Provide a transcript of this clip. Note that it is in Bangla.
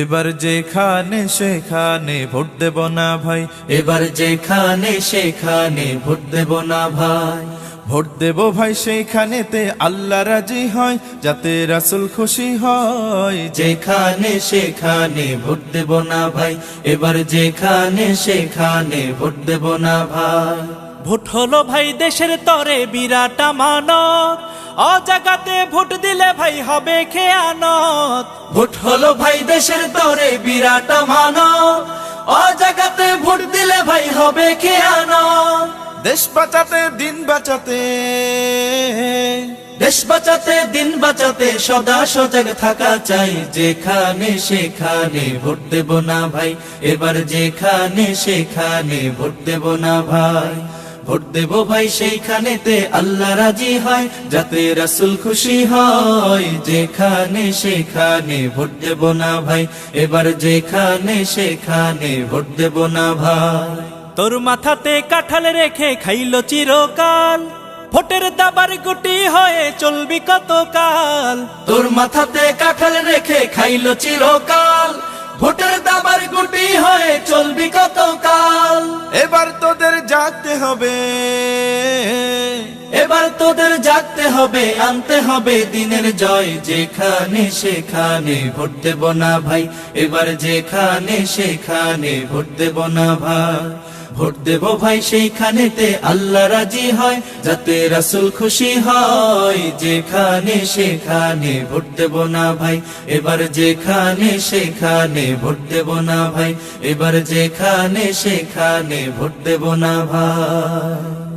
এবার যেখানে সেখানে ভোট দেব না ভাই, এবার যেখানে সেখানে ভোট দেব না ভাই। ভোট দেব ভাই সেইখানেতে আল্লাহ রাজি হয়, যাতে রাসূল খুশি হয়। যেখানে সেখানে ভোট দেব না ভাই, এবার যেখানে সেখানে ভোট দেব না ভাই। ভোট হলো ভাই দেশের তরে বিরাট আমানত, অজাগাতে ভোট দিলে ভাই হবে খেয়ানত। ভোট হলো ভাই দেশের তরে বিরাট আমানত, অজাগাতে ভোট দিলে ভাই হবে খেয়ানত। দেশ বাঁচাতে দিন বাঁচাতে, দেশ বাঁচাতে দিন বাঁচাতে সদা সজাগ থাকা চাই। যেখানে সেখানে ভোট দেব না ভাই, এবার যেখানে সেখানে ভোট দেব না ভাই। ভোট দেব ভাই সেইখানেতে আল্লাহ রাজি হয়, যাতে রাসূল খুশি হয়। যেখানে সেখানে ভোট দেব না ভাই, এবার যেখানে সেখানে ভোট দেব না ভাই। তোর মাথাতে কাঁঠাল রেখে খাইলো চিরকাল, ভোটের দাবার গুটি হয়ে চলবি কতকাল। তোর মাথাতে কাঁঠাল রেখে খাইলো চিরকাল, ভোটের দাবার গুটি হয়ে চলবি কতকাল। এবার তোদের জাগতে হবে, এবার তোদের জাগতে হবে, আনতে হবে দিনের জয়। যেখানে সেখানে ভোট দেব না ভাই, এবার যেখানে সেখানে ভোট দেব না ভাই। ভোট দেব ভাই সেইখানেতে আল্লাহ রাজি হয়, যাতে রাসূল খুশি হয়। যেখানে সেখানে ভোট দেব না ভাই, এবার যেখানে সেখানে ভোট দেব না ভাই। এবার যেখানে সেখানে ভোট দেব না ভাই।